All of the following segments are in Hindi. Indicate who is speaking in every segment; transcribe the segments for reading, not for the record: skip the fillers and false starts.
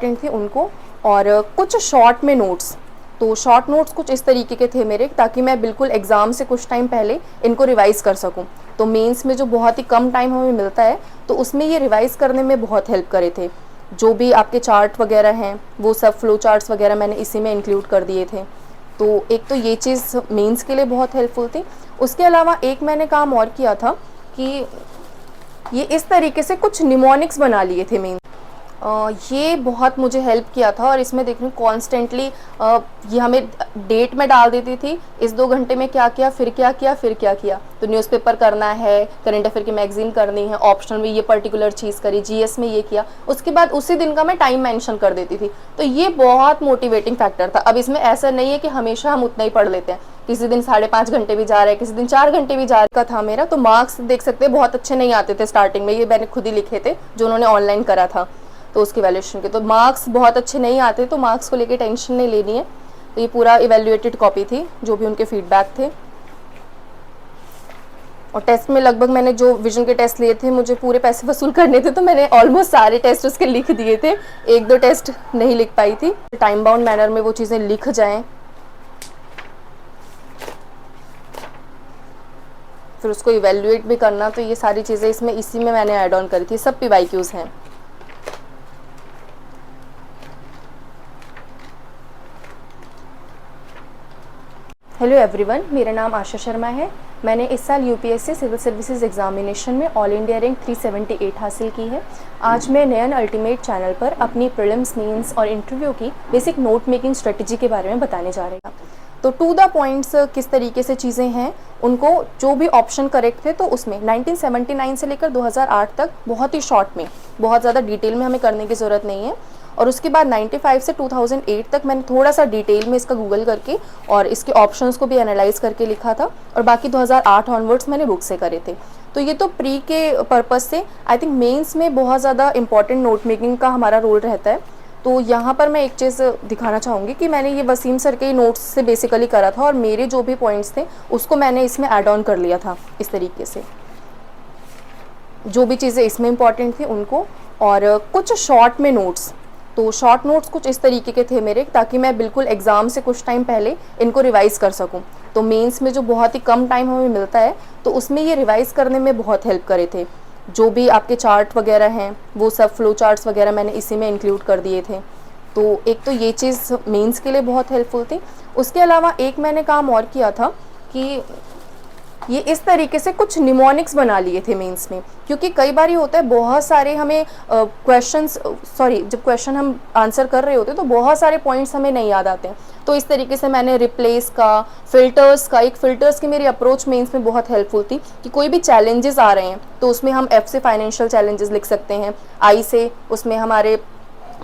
Speaker 1: थे उनको, और कुछ शॉर्ट में नोट्स। तो शॉर्ट नोट्स कुछ इस तरीके के थे मेरे, ताकि मैं बिल्कुल एग्ज़ाम से कुछ टाइम पहले इनको रिवाइज़ कर सकूं। तो मेंस में जो बहुत ही कम टाइम हमें मिलता है, तो उसमें ये रिवाइज़ करने में बहुत हेल्प करे थे। जो भी आपके चार्ट वगैरह हैं, वो सब फ्लो चार्ट्स वगैरह मैंने इसी में इंक्लूड कर दिए थे। तो एक तो ये चीज़ मेंस के लिए बहुत हेल्पफुल थी। उसके अलावा एक मैंने काम और किया था कि ये इस तरीके से कुछ निमोनिक्स बना लिए थे मेंस। ये बहुत मुझे हेल्प किया था, और इसमें देख रही हूँ कॉन्स्टेंटली ये हमें डेट में डाल देती थी, इस 2 घंटे में क्या किया, फिर क्या किया, फिर क्या किया। तो न्यूज़पेपर करना है, करंट अफेयर की मैगजीन करनी है, ऑप्शनल में ये पर्टिकुलर चीज़ करी, जीएस में ये किया, उसके बाद उसी दिन का मैं टाइम मेंशन कर देती थी। तो ये बहुत मोटिवेटिंग फैक्टर था। अब इसमें ऐसा नहीं है कि हमेशा हम उतना ही पढ़ लेते हैं, किसी दिन 5.5 घंटे भी जा रहे हैं, किसी दिन 4 घंटे भी जा रहे का था मेरा। तो मार्क्स देख सकते हैं बहुत अच्छे नहीं आते थे स्टार्टिंग में, ये मैंने खुद ही लिखे थे जो उन्होंने ऑनलाइन करा था, तो उसकी वैल्यूएशन के। तो मार्क्स बहुत अच्छे नहीं आते, तो मार्क्स को लेके टेंशन नहीं लेनी है। तो ये पूरा इवेल्युएटेड कॉपी थी, जो भी उनके फीडबैक थे। और टेस्ट में लगभग मैंने जो विजन के टेस्ट लिए थे, मुझे पूरे पैसे वसूल करने थे, तो मैंने ऑलमोस्ट सारे टेस्ट उसके लिख दिए थे। 1-2 टेस्ट नहीं लिख पाई थी। टाइम बाउंड मैनर में वो चीज़ें लिख जाएँ, फिर उसको इवेल्युएट भी करना। तो ये सारी चीज़ें इसमें इसी में मैंने ऐड ऑन करी थी। सब PYQs हैं। हेलो एवरीवन, मेरा नाम आशा शर्मा है। मैंने इस साल यूपीएससी सिविल सर्विसेज एग्जामिनेशन में ऑल इंडिया रैंक 378 हासिल की है। आज मैं नयन अल्टीमेट चैनल पर अपनी प्रीलिम्स, मेंस और इंटरव्यू की बेसिक नोट मेकिंग स्ट्रेटजी के बारे में बताने जा रहे हैं। तो टू द पॉइंट्स किस तरीके से चीज़ें हैं, उनको जो भी ऑप्शन करेक्ट थे, तो उसमें 1979 से लेकर 2008 तक बहुत ही शॉर्ट में, बहुत ज़्यादा डिटेल में हमें करने की ज़रूरत नहीं है। और उसके बाद 95 से 2008 तक मैंने थोड़ा सा डिटेल में इसका गूगल करके और इसके ऑप्शंस को भी एनालाइज करके लिखा था, और बाकी 2008 ऑनवर्ड्स मैंने बुक से करे थे। तो ये तो प्री के पर्पज़ से। आई थिंक मेंस में बहुत ज़्यादा इंपॉर्टेंट नोट मेकिंग का हमारा रोल रहता है। तो यहाँ पर मैं एक चीज़ दिखाना चाहूँगी कि मैंने ये वसीम सर के नोट्स से बेसिकली करा था, और मेरे जो भी पॉइंट्स थे उसको मैंने इसमें ऐड ऑन कर लिया था इस तरीके से। जो भी चीज़ें इसमें इंपॉर्टेंट थी उनको, और कुछ शॉर्ट में नोट्स। तो शॉर्ट नोट्स कुछ इस तरीके के थे मेरे, ताकि मैं बिल्कुल एग्ज़ाम से कुछ टाइम पहले इनको रिवाइज़ कर सकूं। तो मेंस में जो बहुत ही कम टाइम हमें मिलता है, तो उसमें ये रिवाइज़ करने में बहुत हेल्प करे थे। जो भी आपके चार्ट वगैरह हैं, वो सब फ्लो चार्ट्स वगैरह मैंने इसी में इंक्लूड कर दिए थे। तो एक तो ये चीज़ मेंस के लिए बहुत हेल्पफुल थी। उसके अलावा एक मैंने काम और किया था कि ये इस तरीके से कुछ निमोनिक्स बना लिए थे मेंस में, क्योंकि कई बार ये होता है बहुत सारे हमें जब क्वेश्चन हम आंसर कर रहे होते हैं, तो बहुत सारे पॉइंट्स हमें नहीं याद आते हैं। तो इस तरीके से मैंने रिप्लेस का, फिल्टर्स की मेरी अप्रोच मेंस में बहुत हेल्पफुल थी कि कोई भी चैलेंजेस आ रहे हैं, तो उसमें हम F से फाइनेंशियल चैलेंजेस लिख सकते हैं, I से उसमें हमारे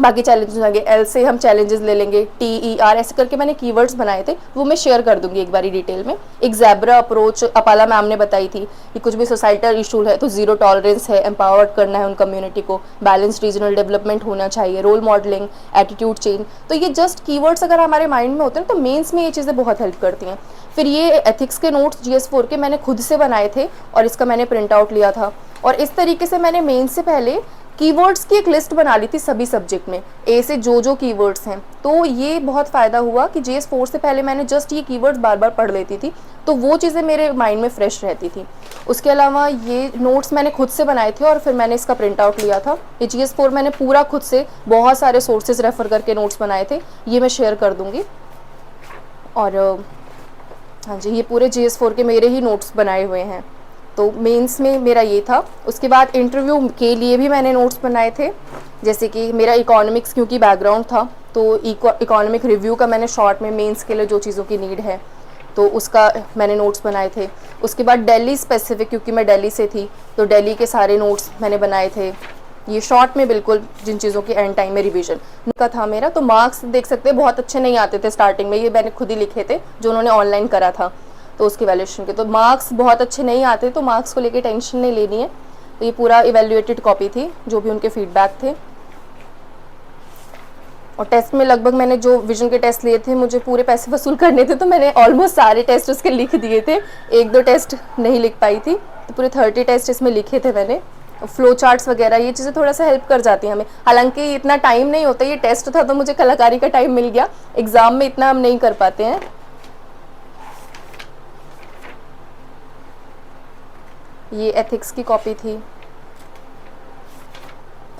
Speaker 1: बाकी चैलेंजेस आएंगे, L से हम चैलेंजेस ले लेंगे, TER ऐसे करके मैंने कीवर्ड्स बनाए थे, वो मैं शेयर कर दूंगी एक बारी डिटेल में। एक ज़ेब्रा अप्रोच अपाला मैम ने बताई थी कि कुछ भी सोसाइटल इशू है तो ज़ीरो टॉलरेंस है, एम्पावर्ड करना है उन कम्युनिटी को, बैलेंस्ड रीजनल डेवलपमेंट होना चाहिए, रोल मॉडलिंग, एटीट्यूड चेंज। तो ये जस्ट कीवर्ड्स अगर हमारे माइंड में होते हैं तो मेंस में ये चीज़ें बहुत हेल्प करती हैं। फिर ये एथिक्स के नोट्स GS4 के मैंने खुद से बनाए थे, और इसका मैंने प्रिंट आउट लिया था। और इस तरीके से मैंने मेंस से पहले कीवर्ड्स की एक लिस्ट बना ली थी सभी सब्जेक्ट में, ए से जो कीवर्ड्स हैं। तो ये बहुत फ़ायदा हुआ कि GS4 से पहले मैंने जस्ट ये कीवर्ड्स बार बार पढ़ लेती थी, तो वो चीज़ें मेरे माइंड में फ्रेश रहती थी। उसके अलावा ये नोट्स मैंने खुद से बनाए थे, और फिर मैंने इसका प्रिंट आउट लिया था। ये GS4 मैंने पूरा खुद से बहुत सारे सोर्सेज रेफ़र करके नोट्स बनाए थे, ये मैं शेयर कर दूँगी। और हाँ जी, ये पूरे GS4 के मेरे ही नोट्स बनाए हुए हैं। तो मेंस में मेरा ये था। उसके बाद इंटरव्यू के लिए भी मैंने नोट्स बनाए थे, जैसे कि मेरा इकोनॉमिक्स क्योंकि बैकग्राउंड था, तो इकोनॉमिक रिव्यू का मैंने शॉर्ट में मेंस के लिए जो चीज़ों की नीड है तो उसका मैंने नोट्स बनाए थे। उसके बाद दिल्ली स्पेसिफिक, क्योंकि मैं दिल्ली से थी, तो दिल्ली के सारे नोट्स मैंने बनाए थे, ये शॉर्ट में बिल्कुल, जिन चीज़ों की एंड टाइम में रिवीजन का था मेरा। तो मार्क्स देख सकते हैं बहुत अच्छे नहीं आते थे स्टार्टिंग में, ये मैंने खुद ही लिखे थे जो उन्होंने ऑनलाइन करा था, तो उसकी वैल्यूएशन के। तो मार्क्स बहुत अच्छे नहीं आते, तो मार्क्स को लेके टेंशन नहीं लेनी है। तो ये पूरा इवेल्युएटेड कॉपी थी, जो भी उनके फीडबैक थे। और टेस्ट में लगभग मैंने जो विजन के टेस्ट लिए थे, मुझे पूरे पैसे वसूल करने थे, तो मैंने ऑलमोस्ट सारे टेस्ट उसके लिख दिए थे। 1-2 टेस्ट नहीं लिख पाई थी, तो पूरे 30 टेस्ट इसमें लिखे थे मैंने। फ्लो चार्ट्स वगैरह, ये चीज़ें थोड़ा सा हेल्प कर जाती हैं हमें। हालांकि इतना टाइम नहीं होता, ये टेस्ट था तो मुझे कलाकारी का टाइम मिल गया, एग्ज़ाम में इतना हम नहीं कर पाते हैं। ये एथिक्स की कॉपी थी।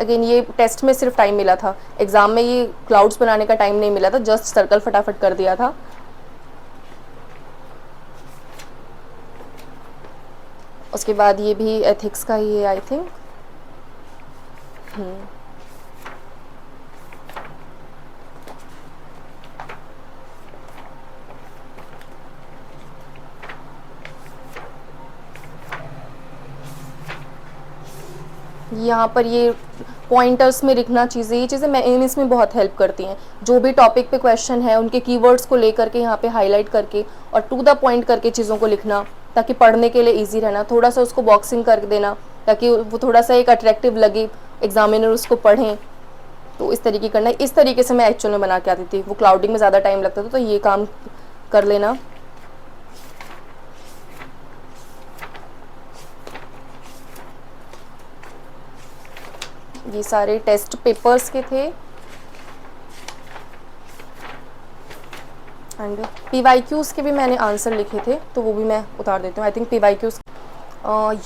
Speaker 1: अगेन ये टेस्ट में सिर्फ टाइम मिला था, एग्ज़ाम में ये क्लाउड्स बनाने का टाइम नहीं मिला था, जस्ट सर्कल फटाफट कर दिया था। उसके बाद ये भी एथिक्स का ही है आई थिंक। यहाँ पर ये पॉइंटर्स में लिखना चीज़ें, ये चीज़ें मैं इसमें बहुत हेल्प करती हैं। जो भी टॉपिक पे क्वेश्चन है उनके कीवर्ड्स को लेकर के यहाँ पे हाईलाइट करके और टू द पॉइंट करके चीज़ों को लिखना, ताकि पढ़ने के लिए इजी रहना, थोड़ा सा उसको बॉक्सिंग कर देना ताकि वो थोड़ा सा एक अट्रैक्टिव लगे, एग्जामिनर उसको पढ़ें। तो इस तरीके करना, इस तरीके से मैं एक्चुअल में बना के आती थी। वो क्लाउडिंग में ज़्यादा टाइम लगता था तो ये काम कर लेना। ये सारे टेस्ट पेपर्स के थे। एंड PYQs के भी मैंने आंसर लिखे थे तो वो भी मैं उतार देती हूँ। आई थिंक PYQs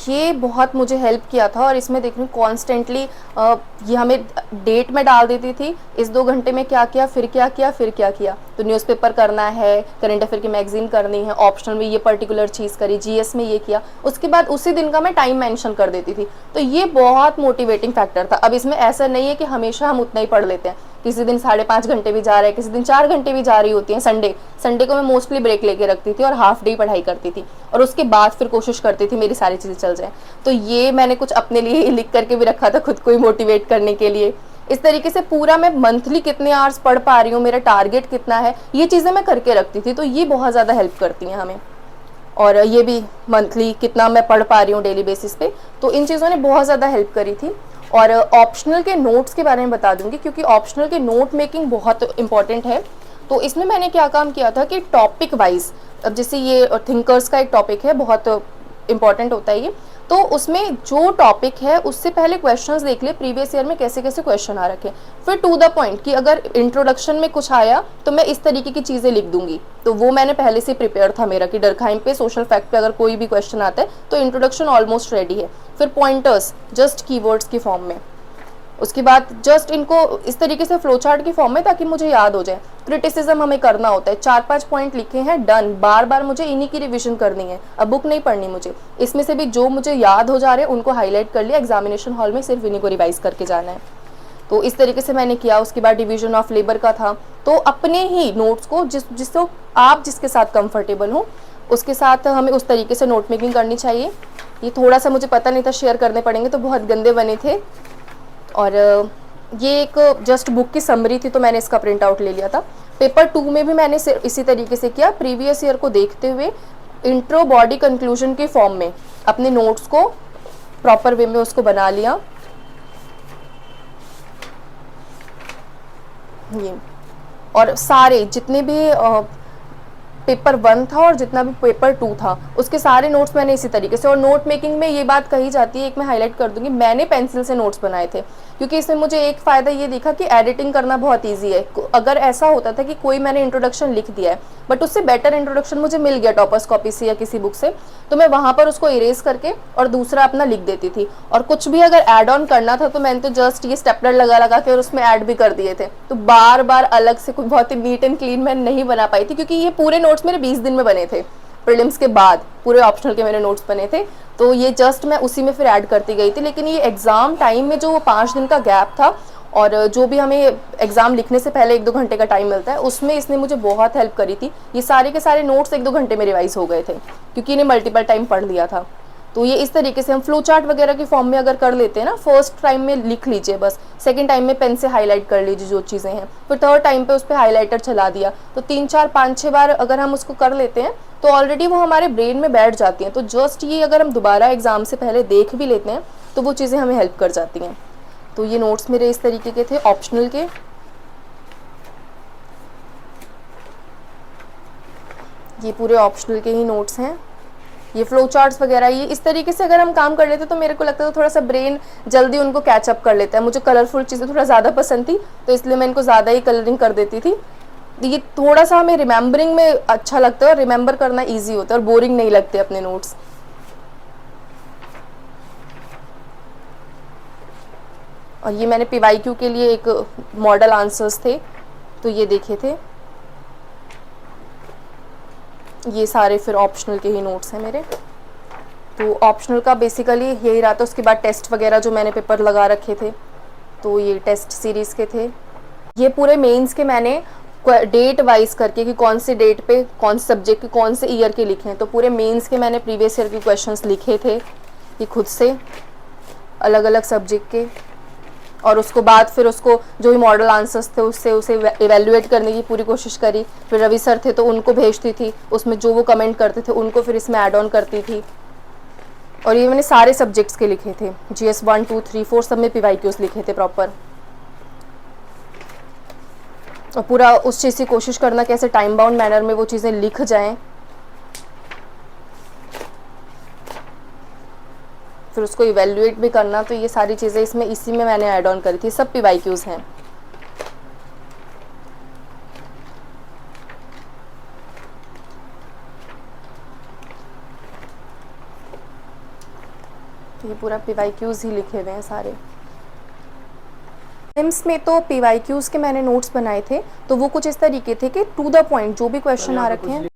Speaker 1: ये बहुत मुझे हेल्प किया था। और इसमें देखूँ कॉन्स्टेंटली ये हमें डेट में डाल देती थी, इस 2 घंटे में क्या किया, फिर क्या किया, फिर क्या किया। तो न्यूज़पेपर करना है, करंट अफेयर की मैगजीन करनी है, ऑप्शनल में ये पर्टिकुलर चीज़ करी, GS में ये किया, उसके बाद उसी दिन का मैं टाइम मेंशन कर देती थी। तो ये बहुत मोटिवेटिंग फैक्टर था। अब इसमें ऐसा नहीं है कि हमेशा हम उतना ही पढ़ लेते हैं, किसी दिन 5.5 घंटे भी जा रहे हैं, किसी दिन 4 घंटे भी जा रही होती हैं। संडे को मैं मोस्टली ब्रेक लेके रखती थी और हाफ डे पढ़ाई करती थी, और उसके बाद फिर कोशिश करती थी मेरी सारी चीज़ें चल जाएं। तो ये मैंने कुछ अपने लिए लिख करके भी रखा था, खुद को ही मोटिवेट करने के लिए। इस तरीके से पूरा मैं मंथली कितने आवर्स पढ़ पा रही हूँ, मेरा टारगेट कितना है, ये चीज़ें मैं करके रखती थी। तो ये बहुत ज़्यादा हेल्प करती हैं हमें। और ये भी मंथली कितना मैं पढ़ पा रही हूँ डेली बेसिस पे, तो इन चीज़ों ने बहुत ज़्यादा हेल्प करी थी। और ऑप्शनल के नोट्स के बारे में बता दूंगी, क्योंकि ऑप्शनल के नोट मेकिंग बहुत इंपॉर्टेंट है। तो इसमें मैंने क्या काम किया था कि टॉपिक वाइज, अब जैसे ये थिंकर्स का एक टॉपिक है, बहुत इंपॉर्टेंट होता है ये, तो उसमें जो टॉपिक है उससे पहले क्वेश्चंस देख ले प्रीवियस ईयर में कैसे कैसे क्वेश्चन आ रखे, फिर टू द पॉइंट कि अगर इंट्रोडक्शन में कुछ आया तो मैं इस तरीके की चीज़ें लिख दूंगी। तो वो मैंने पहले से प्रिपेयर था मेरा कि डरखाइम पे, सोशल फैक्ट पे अगर कोई भी क्वेश्चन आता है तो इंट्रोडक्शन ऑलमोस्ट रेडी है। फिर पॉइंटर्स जस्ट कीवर्ड्स की फॉर्म में, उसके बाद जस्ट इनको इस तरीके से फ्लो चार्ट की फॉर्म में, ताकि मुझे याद हो जाए। क्रिटिसिज्म हमें करना होता है, 4-5 पॉइंट लिखे हैं, डन, बार बार मुझे इन्हीं की रिवीजन करनी है, अब बुक नहीं पढ़नी मुझे। इसमें से भी जो मुझे याद हो जा रहे हैं उनको हाईलाइट कर लिया, एग्जामिनेशन हॉल में सिर्फ इन्हीं को रिवाइज करके जाना है। तो इस तरीके से मैंने किया। उसके बाद डिवीजन ऑफ लेबर का था, तो अपने ही नोट्स को जिसको आप जिसके साथ कंफर्टेबल हो उसके साथ हमें उस तरीके से नोट मेकिंग करनी चाहिए। ये थोड़ा सा मुझे पता नहीं था, शेयर करने पड़ेंगे, तो बहुत गंदे बने थे। और ये एक जस्ट बुक की समरी थी तो मैंने इसका प्रिंट आउट ले लिया था। पेपर 2 में भी मैंने इसी तरीके से किया, प्रीवियस ईयर को देखते हुए इंट्रो, बॉडी, कंक्लूजन के फॉर्म में अपने नोट्स को प्रॉपर वे में उसको बना लिया। ये और सारे जितने भी पेपर 1 था और जितना भी पेपर 2 था उसके सारे नोट्स मैंने इसी तरीके से। और नोट मेकिंग में ये बात कही जाती है, एक मैं हाईलाइट कर दूंगी, मैंने पेंसिल से नोट्स बनाए थे, क्योंकि इसमें मुझे एक फ़ायदा ये दिखा कि एडिटिंग करना बहुत ईजी है। अगर ऐसा होता था कि कोई मैंने इंट्रोडक्शन लिख दिया है बट उससे बेटर इंट्रोडक्शन मुझे मिल गया टॉपर्स कॉपी से या किसी बुक से, तो मैं वहाँ पर उसको इरेज करके और दूसरा अपना लिख देती थी। और कुछ भी अगर ऐड ऑन करना था तो मैंने तो जस्ट ये स्टेपलर लगा लगा के और उसमें ऐड भी कर दिए थे। तो बार बार अलग से कोई बहुत ही नीट एंड क्लीन मैं नहीं बना पाई थी, क्योंकि ये पूरे नोट्स मेरे 20 दिन में बने थे। प्रीलिम्स के बाद पूरे ऑप्शनल के मेरे नोट्स बने थे, तो ये जस्ट मैं उसी में फिर ऐड करती गई थी। लेकिन ये एग्ज़ाम टाइम में जो 5 दिन का गैप था और जो भी हमें एग्ज़ाम लिखने से पहले 1-2 घंटे का टाइम मिलता है, उसमें इसने मुझे बहुत हेल्प करी थी। ये सारे के सारे नोट्स 1-2 घंटे में रिवाइज हो गए थे, क्योंकि इन्हें मल्टीपल टाइम पढ़ लिया था। तो ये इस तरीके से हम फ्लो चार्ट वगैरह की फॉर्म में अगर कर लेते हैं ना, फर्स्ट टाइम में लिख लीजिए बस, सेकंड टाइम में पेन से हाईलाइट कर लीजिए जो चीज़ें हैं, फिर थर्ड टाइम पे उस पर हाईलाइटर चला दिया, तो 3-4-5-6 बार अगर हम उसको कर लेते हैं तो ऑलरेडी वो हमारे ब्रेन में बैठ जाती हैं। तो जस्ट ये अगर हम दोबारा एग्जाम से पहले देख भी लेते हैं तो वो चीज़ें हमें हेल्प कर जाती हैं। तो ये नोट्स मेरे इस तरीके के थे ऑप्शनल के। ये पूरे ऑप्शनल के ही नोट्स हैं। ये फ्लो चार्ट्स वगैरह, ये इस तरीके से अगर हम काम कर लेते तो मेरे को लगता है तो थोड़ा सा ब्रेन जल्दी उनको कैचअप कर लेता है। मुझे कलरफुल चीज़ें थोड़ा ज़्यादा पसंद थी, तो इसलिए मैं इनको ज़्यादा ही कलरिंग कर देती थी। ये थोड़ा सा हमें रिमेंबरिंग में अच्छा लगता है और रिमेंबर करना ईजी होता है और बोरिंग नहीं लगते अपने नोट्स। और ये मैंने PYQ के लिए एक मॉडल आंसर्स थे, तो ये देखे थे। ये सारे फिर ऑप्शनल के ही नोट्स हैं मेरे। तो ऑप्शनल का बेसिकली यही रहा था। उसके बाद टेस्ट वगैरह जो मैंने पेपर लगा रखे थे, तो ये टेस्ट सीरीज़ के थे। ये पूरे मेंस के मैंने डेट वाइज करके कि कौन से डेट पे कौन से सब्जेक्ट के कौन से ईयर के लिखे हैं, तो पूरे मेंस के मैंने प्रीवियस ईयर के क्वेश्चंस लिखे थे ये खुद से, अलग अलग सब्जेक्ट के। और उसको बाद फिर उसको जो भी मॉडल आंसर्स थे उससे उसे इवेल्युएट करने की पूरी कोशिश करी। फिर रवि सर थे तो उनको भेजती थी, उसमें जो वो कमेंट करते थे उनको फिर इसमें ऐड ऑन करती थी। और ये मैंने सारे सब्जेक्ट्स के लिखे थे, GS 1 2 3 4 सब में PYQs लिखे थे प्रॉपर। और पूरा उस चीज़ की कोशिश करना कैसे टाइम बाउंड मैनर में वो चीज़ें लिख जाएं, फिर उसको इवेल्युएट भी करना। तो ये सारी चीज़ें इसमें इसी में मैंने ऐड ऑन करी थी, सब PYQs हैं। ये पूरा PYQs ही लिखे हुए हैं सारे। प्रीलिम्स में तो PYQs के मैंने नोट्स बनाए थे, तो वो कुछ इस तरीके थे कि टू द पॉइंट जो भी क्वेश्चन आ रखे हैं